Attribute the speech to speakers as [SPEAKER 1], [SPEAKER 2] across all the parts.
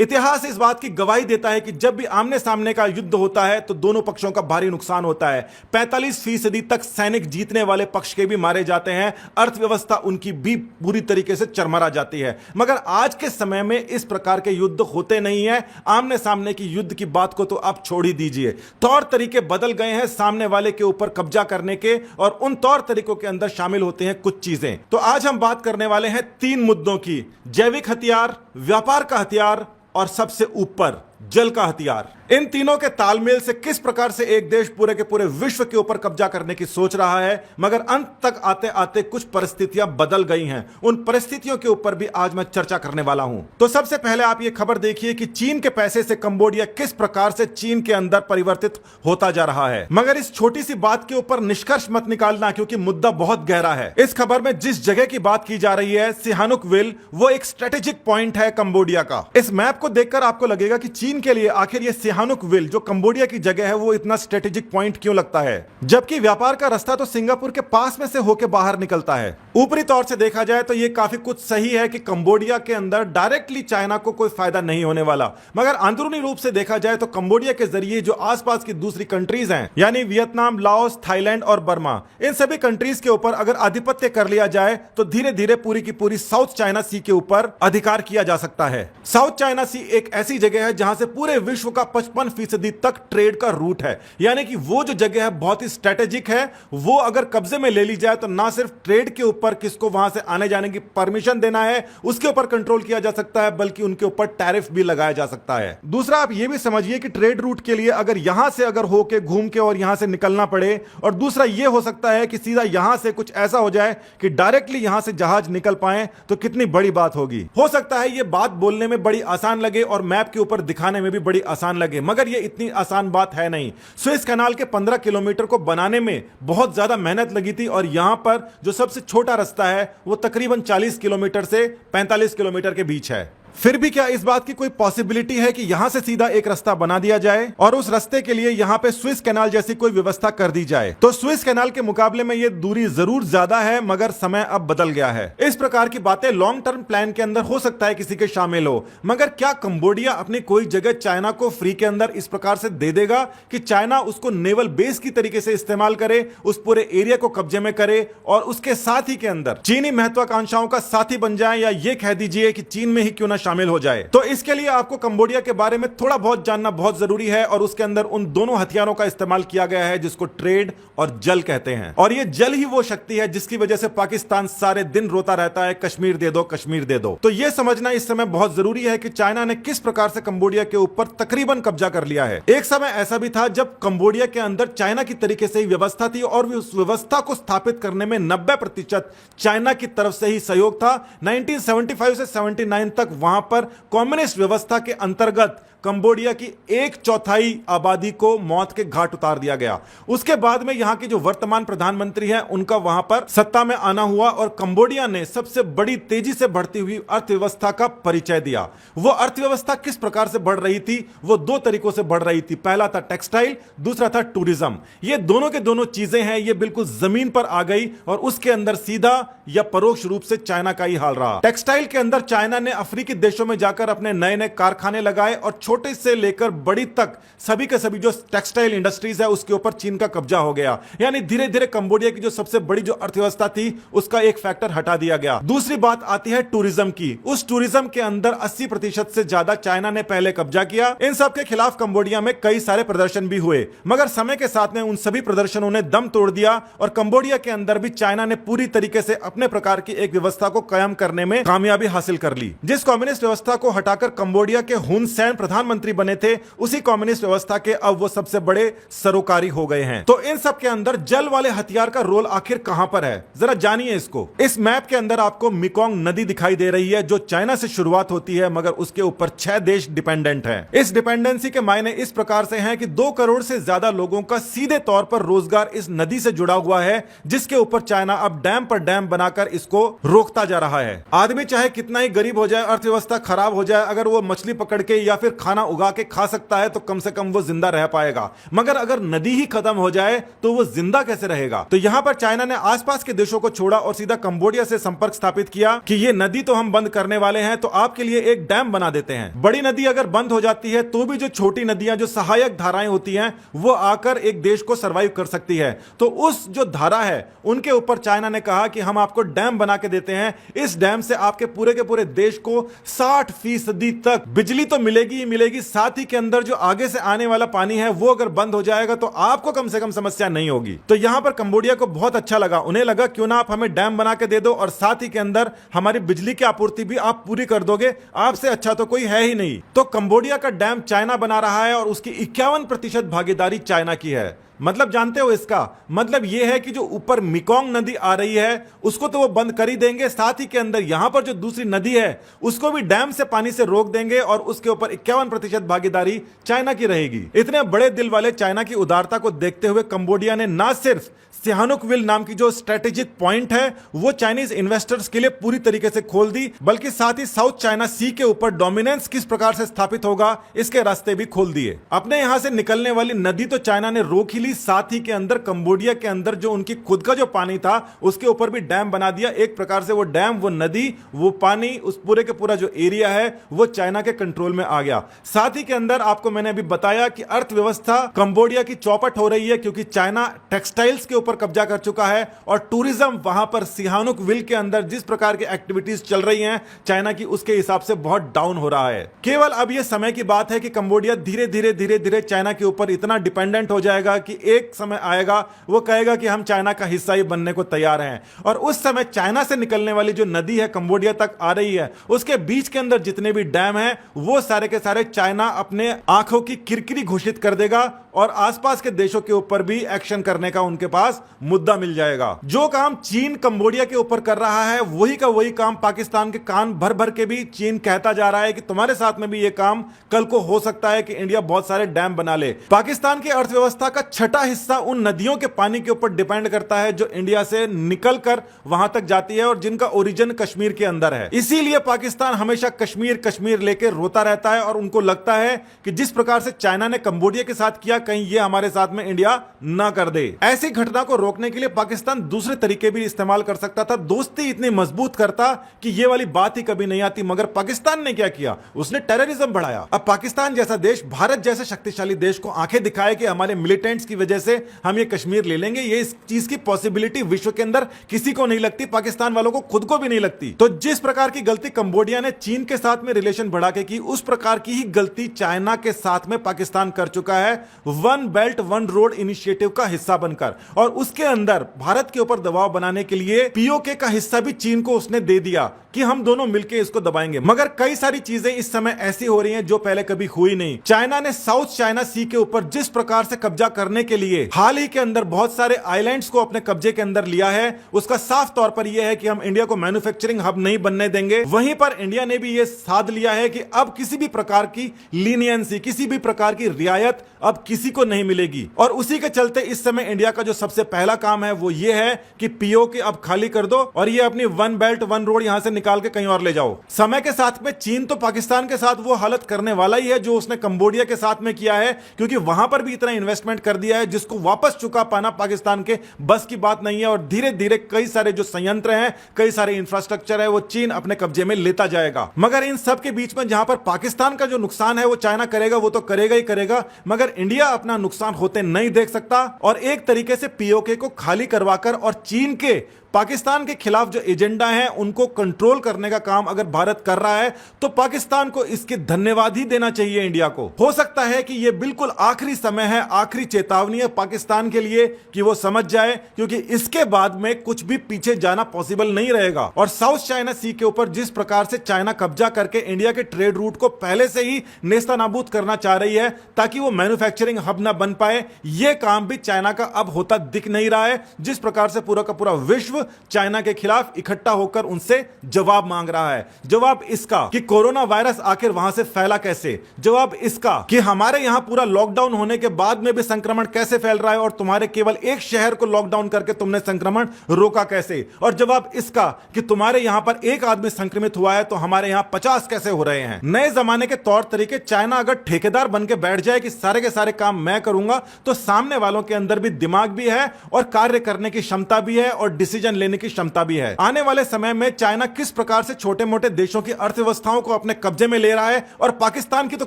[SPEAKER 1] इतिहास इस बात की गवाही देता है कि जब भी आमने सामने का युद्ध होता है तो दोनों पक्षों का भारी नुकसान होता है। 45% तक सैनिक जीतने वाले पक्ष के भी मारे जाते हैं, अर्थव्यवस्था उनकी भी पूरी तरीके से चरमरा जाती है। मगर आज के समय में इस प्रकार के युद्ध होते नहीं है। आमने सामने की युद्ध की बात को तो आप छोड़ ही दीजिए, तौर तरीके बदल गए हैं सामने वाले के ऊपर कब्जा करने के, और उन तौर तरीकों के अंदर शामिल होते हैं कुछ चीजें। तो आज हम बात करने वाले हैं 3 मुद्दों की: जैविक हथियार, व्यापार का हथियार और सबसे ऊपर जल का हथियार। इन तीनों के तालमेल से किस प्रकार से एक देश पूरे के पूरे विश्व के ऊपर कब्जा करने की सोच रहा है, मगर अंत तक आते आते कुछ परिस्थितियां बदल गई हैं। उन परिस्थितियों के ऊपर भी आज मैं चर्चा करने वाला हूं। तो सबसे पहले आप यह खबर देखिए कि चीन के पैसे से कंबोडिया किस प्रकार से चीन के अंदर परिवर्तित होता जा रहा है। मगर इस छोटी सी बात के ऊपर निष्कर्ष मत निकालना, क्योंकि मुद्दा बहुत गहरा है। इस खबर में जिस जगह की बात की जा रही है, सिहानुक विल, वो एक स्ट्रेटेजिक पॉइंट है कंबोडिया का। इस मैप को देखकर आपको लगेगा कि चीन के लिए आखिर ये सिहानुक विल जो कंबोडिया की जगह है वो इतना स्ट्रेटेजिक पॉइंट क्यों लगता है, जबकि व्यापार का रास्ता तो सिंगापुर के पास में से होकर बाहर निकलता है। ऊपरी तौर से देखा जाए तो ये काफी कुछ सही है कि कंबोडिया के अंदर डायरेक्टली चाइना को कोई फायदा नहीं होने वाला, मगर अंदरूनी रूप से देखा जाए तो कंबोडिया के जरिए जो आसपास की दूसरी कंट्रीज हैं, यानी वियतनाम, लाओस, थाईलैंड और बर्मा, इन सभी कंट्रीज के ऊपर अगर आधिपत्य कर लिया जाए तो धीरे धीरे पूरी की पूरी साउथ चाइना सी के ऊपर अधिकार किया जा सकता है। साउथ चाइना सी एक ऐसी जगह है जहां से पूरे विश्व का 55% तक ट्रेड का रूट है, यानी कि वो जो जगह है बहुत ही स्ट्रेटेजिक है। वो अगर कब्जे में ले ली जाए तो ना सिर्फ ट्रेड के ऊपर किसको वहां से आने जाने की परमिशन देना है उसके ऊपर कंट्रोल किया जा सकता है, बल्कि उनके ऊपर टैरिफ भी लगाया जा सकता है। दूसरा, आप ये भी समझिए कि ट्रेड रूट के लिए अगर यहां से अगर होके घूम के और यहां से निकलना पड़े, और दूसरा ये हो सकता है कि सीधा यहां से कुछ ऐसा हो जाए कि डायरेक्टली यहां से जहाज निकल पाए, तो कितनी बड़ी बात होगी। हो सकता है ये बात बोलने में बड़ी आसान लगे और मैप के ऊपर दिखाने में भी बड़ी आसान लगे, मगर ये इतनी आसान बात है नहीं। सुएज कैनाल के 15 किलोमीटर को बनाने में बहुत ज्यादा मेहनत लगी थी, और यहां पर जो सबसे छोटा रास्ता है वो तकरीबन 40 किलोमीटर से 45 किलोमीटर के बीच है। फिर भी क्या इस बात की कोई पॉसिबिलिटी है कि यहां से सीधा एक रास्ता बना दिया जाए और उस रास्ते के लिए यहां पे स्विस कैनाल जैसी कोई व्यवस्था कर दी जाए? तो स्विस कैनाल के मुकाबले में ये दूरी जरूर ज्यादा है, मगर समय अब बदल गया है। इस प्रकार की बातें लॉन्ग टर्म प्लान के अंदर हो सकता है किसी के शामिल हो, मगर क्या कंबोडिया अपनी कोई जगह चाइना को फ्री के अंदर इस प्रकार से दे देगा कि चाइना उसको नेवल बेस की तरीके से इस्तेमाल करे, उस पूरे एरिया को कब्जे में करे और उसके साथ ही के अंदर चीनी महत्वाकांक्षाओं का साथी बन जाए, या ये कह दीजिए कि चीन में ही क्यों ना शामिल हो जाए? तो इसके लिए आपको कंबोडिया के बारे में थोड़ा बहुत जानना बहुत जरूरी है, और उसके अंदर उन दोनों हथियारों का इस्तेमाल किया गया है जिसको ट्रेड और जल कहते हैं। और ये जल ही वो शक्ति है जिसकी वजह से पाकिस्तान सारे दिन रोता रहता है, कश्मीर दे दो, कश्मीर दे दो। तो यह समझना इस समय बहुत जरूरी है कि चाइना ने किस प्रकार से कंबोडिया के ऊपर तकरीबन कब्जा कर लिया है। एक समय ऐसा भी था जब कंबोडिया के अंदर चाइना की तरीके से ही व्यवस्था थी, और उस व्यवस्था को स्थापित करने में 90% चाइना की तरफ से ही सहयोग था। 1975 से 79 तक वहां पर कम्युनिस्ट व्यवस्था के अंतर्गत कंबोडिया की 1/4 आबादी को मौत के घाट उतार दिया गया। उसके बाद में यहां के जो वर्तमान प्रधानमंत्री हैं उनका वहां पर सत्ता में आना हुआ, और कंबोडिया ने सबसे बड़ी तेजी से बढ़ती हुई अर्थव्यवस्था का परिचय दिया। वो अर्थव्यवस्था किस प्रकार से बढ़ रही थी? वो 2 तरीकों से बढ़ रही थी। पहला था टेक्सटाइल, दूसरा था टूरिज्म। ये दोनों के दोनों चीजें हैं, ये बिल्कुल जमीन पर आ गई, और उसके अंदर सीधा या परोक्ष रूप से चाइना का ही हाल रहा। टेक्सटाइल के अंदर चाइना ने अफ्रीकी देशों में जाकर अपने नए नए कारखाने लगाए, और छोटे से लेकर बड़ी तक सभी के सभी जो टेक्सटाइल इंडस्ट्रीज है उसके ऊपर चीन का कब्जा हो गया। यानी धीरे धीरे कंबोडिया की जो सबसे बड़ी जो अर्थव्यवस्था थी उसका एक फैक्टर हटा दिया गया। दूसरी बात आती है टूरिज्म की। उस टूरिज्म के अंदर 80% से ज्यादा चाइना ने पहले कब्जा किया। इन सब के खिलाफ कंबोडिया में कई सारे प्रदर्शन भी हुए, मगर समय के साथ में उन सभी प्रदर्शनों ने दम तोड़ दिया, और कंबोडिया के अंदर भी चाइना ने पूरी तरीके से अपने प्रकार की एक व्यवस्था को कायम करने में कामयाबी हासिल कर ली। जिस कम्युनिस्ट व्यवस्था को हटाकर कंबोडिया के हुन सेन प्रधानमंत्री बने थे, उसी कम्युनिस्ट व्यवस्था के अब वो सबसे बड़े सरोकारी हो गए हैं। तो इन सब के अंदर जल वाले हथियार का रोल आखिर कहां पर है, जरा जानिए इसको। इस मैप के अंदर आपको मेकोंग नदी दिखाई दे रही है, जो चाइना से शुरुआत होती है, मगर उसके ऊपर 6 देश डिपेंडेंट हैं। इस डिपेंडेंसी के मायने इस प्रकार से हैं कि 2 करोड़ से ज्यादा लोगों का सीधे तौर पर रोजगार इस नदी से जुड़ा हुआ है, जिसके ऊपर चाइना अब डैम पर डैम बनाकर इसको रोकता जा रहा है। आदमी चाहे कितना ही गरीब हो जाए, अर्थव्यवस्था खराब हो जाए, अगर वो मछली पकड़ के या फिर खाना खाना उगा के खा सकता है तो कम से कम वो जिंदा रह पाएगा, मगर अगर नदी ही खत्म हो जाए तो वो जिंदा कैसे रहेगा। तो यहां पर चाइना ने आसपास के देशों को छोड़ा और सीधा कंबोडिया से संपर्क स्थापित किया कि ये नदी तो हम बंद करने वाले हैं, तो आपके लिए एक डैम बना देते हैं। बड़ी नदी अगर बंद हो जाती है तो भी जो छोटी नदियां, जो सहायक धाराएं होती हैं, वो आकर एक देश को सर्वाइव कर सकती है। तो उस जो धारा है उनके ऊपर चाइना ने कहा कि हम आपको डैम बना के देते हैं। इस डैम से आपके पूरे के पूरे देश को 60% तक बिजली तो मिलेगी ही मिलेगी, साथ ही के अंदर जो आगे से आने वाला पानी है वो अगर बंद हो जाएगा तो आपको कम से कम समस्या नहीं होगी। तो यहां पर कंबोडिया को बहुत अच्छा लगा, उन्हें लगा क्यों ना आप हमें डैम बना के दे दो और साथ ही के अंदर हमारी बिजली की आपूर्ति भी आप पूरी कर दोगे, आपसे अच्छा तो कोई है ही नहीं। तो कंबोडिया का डैम चाइना बना रहा है और उसकी 51% भागीदारी चाइना की है। मतलब जानते हो इसका मतलब यह है कि जो ऊपर मेकोंग नदी आ रही है उसको तो वो बंद कर ही देंगे, साथ ही के अंदर यहां पर जो दूसरी नदी है उसको भी डैम से पानी से रोक देंगे और उसके ऊपर 51% भागीदारी चाइना की रहेगी। इतने बड़े दिल वाले चाइना की उदारता को देखते हुए कंबोडिया ने ना सिर्फ सिहानुकविल नाम की जो स्ट्रेटेजिक पॉइंट है वो चाइनीज इन्वेस्टर्स के लिए पूरी तरीके से खोल दी, बल्कि साथ ही साउथ चाइना सी के ऊपर डोमिनेंस किस प्रकार से स्थापित होगा इसके रास्ते भी खोल दिए। अपने यहां से निकलने वाली नदी तो चाइना ने रोक ही ली, साथ ही के अंदर कंबोडिया के अंदर जो उनकी खुद का जो पानी था उसके ऊपर भी डैम बना दिया। एक प्रकार से वो डैम, वो नदी, वो पानी, उस पूरे के पूरा जो एरिया है वो चाइना के कंट्रोल में आ गया। साथ ही के अंदर आपको मैंने अभी बताया कि अर्थव्यवस्था कंबोडिया की चौपट हो रही है क्योंकि चाइना टेक्सटाइल्स के ऊपर कब्जा कर चुका है और टूरिज्म वहां पर सिहानुकविल के अंदर जिस प्रकार की एक्टिविटीज चल रही हैं चाइना की, उसके हिसाब से बहुत डाउन हो रहा है। केवल अब यह समय की बात है कि कंबोडिया धीरे धीरे चाइना के ऊपर इतना डिपेंडेंट हो जाएगा कि एक समय आएगा वो कहेगा कि हम चाइना का हिस्सा ही बनने को तैयार हैं। और उस समय चाइना से निकलने वाली जो नदी है कंबोडिया तक आ रही है, उसके बीच के अंदर जितने भी डैम हैं वो सारे के सारे चाइना अपने आंखों की किरकिरी घोषित कर देगा और आसपास के देशों के ऊपर भी एक्शन करने का उनके पास मुद्दा मिल जाएगा। जो काम चीन कंबोडिया के ऊपर कर रहा है वही का वही काम पाकिस्तान के कान भर भर के भी चीन कहता जा रहा है कि तुम्हारे साथ में भी ये काम कल को हो सकता है कि इंडिया बहुत सारे डैम बना ले। पाकिस्तान की अर्थव्यवस्था का छठा हिस्सा उन नदियों के पानी के ऊपर डिपेंड करता है जो इंडिया से निकलकर वहां तक जाती है और जिनका ओरिजिन कश्मीर के अंदर है। इसीलिए पाकिस्तान हमेशा कश्मीर कश्मीर लेकर रोता रहता है और उनको लगता है कि जिस प्रकार से चाइना ने कंबोडिया के साथ किया कहीं ये हमारे साथ में इंडिया ना कर दे। ऐसी घटना को रोकने के लिए पाकिस्तान दूसरे तरीके भी इस्तेमाल कर सकता था, दोस्ती इतनी मजबूत करता कि ये वाली बात ही कभी नहीं आती। मगर पाकिस्तान ने क्या किया, उसने टेररिज्म बढ़ाया। अब पाकिस्तान जैसा देश भारत जैसे शक्तिशाली देश को आंखें दिखाए कि हमारे मिलिटेंट्स की वजह से हम ये कश्मीर ले लेंगे, ये इस चीज की पॉसिबिलिटी विश्व के अंदर किसी को नहीं लगती, पाकिस्तान वालों को खुद को भी नहीं लगती। तो जिस प्रकार की गलती कंबोडिया ने चीन के साथ में रिलेशन बढ़ा के की, उस प्रकार की ही गलती चाइना के साथ में पाकिस्तान कर चुका है, one belt one road initiative का हिस्सा बनकर। और उसके अंदर भारत के ऊपर दबाव बनाने के लिए पीओके का हिस्सा भी चीन को उसने दे दिया कि हम दोनों मिलकर इसको दबाएंगे। मगर कई सारी चीजें इस समय ऐसी हो रही हैं जो पहले कभी हुई नहीं। चाइना ने साउथ चाइना सी के ऊपर जिस प्रकार से कब्जा करने के लिए हाल ही के अंदर बहुत सारे आइलैंड्स को अपने कब्जे के अंदर लिया है, उसका साफ तौर पर यह है कि हम इंडिया को मैन्युफैक्चरिंग हब नहीं बनने देंगे। वहीं पर इंडिया ने भी यह साध लिया है कि अब किसी भी प्रकार की लीनियंसी, किसी भी प्रकार की रियायत अब किसी को नहीं मिलेगी। और उसी के चलते इस समय इंडिया का जो सबसे पहला काम है वो ये है कि पीओके अब खाली कर दो और ये अपनी वन बेल्ट वन रोड यहां से निकाल के कहीं और ले जाओ। समय के साथ में चीन तो पाकिस्तान के साथ वो हालत करने वाला ही है जो उसने कंबोडिया के साथ में किया है, क्योंकि वहां पर भी इतना इन्वेस्टमेंट कर दिया है जिसको वापस चुका पाना पाकिस्तान के बस की बात नहीं है। और धीरे धीरे कई सारे जो संयंत्र हैं, कई सारे इंफ्रास्ट्रक्चर है, वो चीन अपने कब्जे में लेता जाएगा। मगर इन सब के बीच में जहां पर पाकिस्तान का जो नुकसान है वो चाइना करेगा, वो तो करेगा ही करेगा, मगर इंडिया अपना नुकसान होते नहीं देख सकता। और एक तरीके से पीओके को खाली करवाकर और चीन के पाकिस्तान के खिलाफ जो एजेंडा है उनको कंट्रोल करने का काम अगर भारत कर रहा है तो पाकिस्तान को इसके धन्यवाद ही देना चाहिए इंडिया को। हो सकता है कि यह बिल्कुल आखिरी समय है, आखिरी चेतावनी है पाकिस्तान के लिए कि वो समझ जाए, क्योंकि इसके बाद में कुछ भी पीछे जाना पॉसिबल नहीं रहेगा। और साउथ चाइना सी के ऊपर जिस प्रकार से चाइना कब्जा करके इंडिया के ट्रेड रूट को पहले से ही नेस्तनाबूद करना चाह रही है ताकि वो मैन्युफैक्चरिंग हब ना बन पाए, यह काम भी चाइना का अब होता दिख नहीं रहा है। जिस प्रकार से पूरा का पूरा विश्व विश्व चाइना के खिलाफ इकट्ठा होकर उनसे जवाब मांग रहा है। जवाब इसका कि कोरोना वायरस आखिर वहां से फैला कैसे, जवाब इसका कि हमारे यहां पूरा लॉकडाउन होने के बाद में भी संक्रमण कैसे फैल रहा है और तुम्हारे केवल एक शहर को लॉकडाउन करके तुमने संक्रमण रोका कैसे, और जवाब इसका कि तुम्हारे यहां पर एक आदमी संक्रमित हुआ है तो हमारे यहां 50 कैसे हो रहे हैं। नए जमाने के तौर तरीके, चाइना अगर ठेकेदार बन के बैठ जाए कि सारे के सारे काम मैं करूंगा, तो सामने वालों के अंदर भी दिमाग भी है और कार्य करने की क्षमता भी है और डिसीजन लेने की क्षमता भी है। आने वाले समय में चाइना किस प्रकार से छोटे मोटे देशों की अर्थव्यवस्थाओं को अपने कब्जे में ले रहा है और पाकिस्तान की तो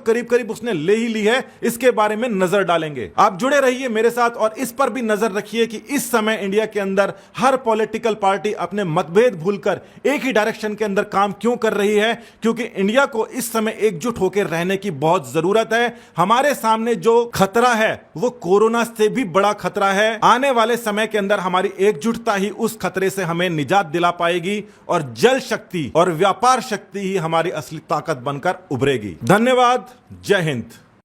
[SPEAKER 1] करीब करीब उसने ले ही ली है, इसके बारे में नजर डालेंगे। आप जुड़े रहिए मेरे साथ और इस पर भी नजर रखिए कि इस समय इंडिया के अंदर हर पॉलिटिकल पार्टी अपने मतभेद भूलकर एक ही डायरेक्शन के अंदर काम क्यों कर रही है, क्योंकि इंडिया को इस समय एकजुट होकर रहने की बहुत जरूरत है। हमारे सामने जो खतरा है वो कोरोना से भी बड़ा खतरा है। आने वाले समय के अंदर हमारी एकजुटता ही उस खतरे से हमें निजात दिला पाएगी और जल शक्ति और व्यापार शक्ति ही हमारी असली ताकत बनकर उभरेगी। धन्यवाद। जय हिंद।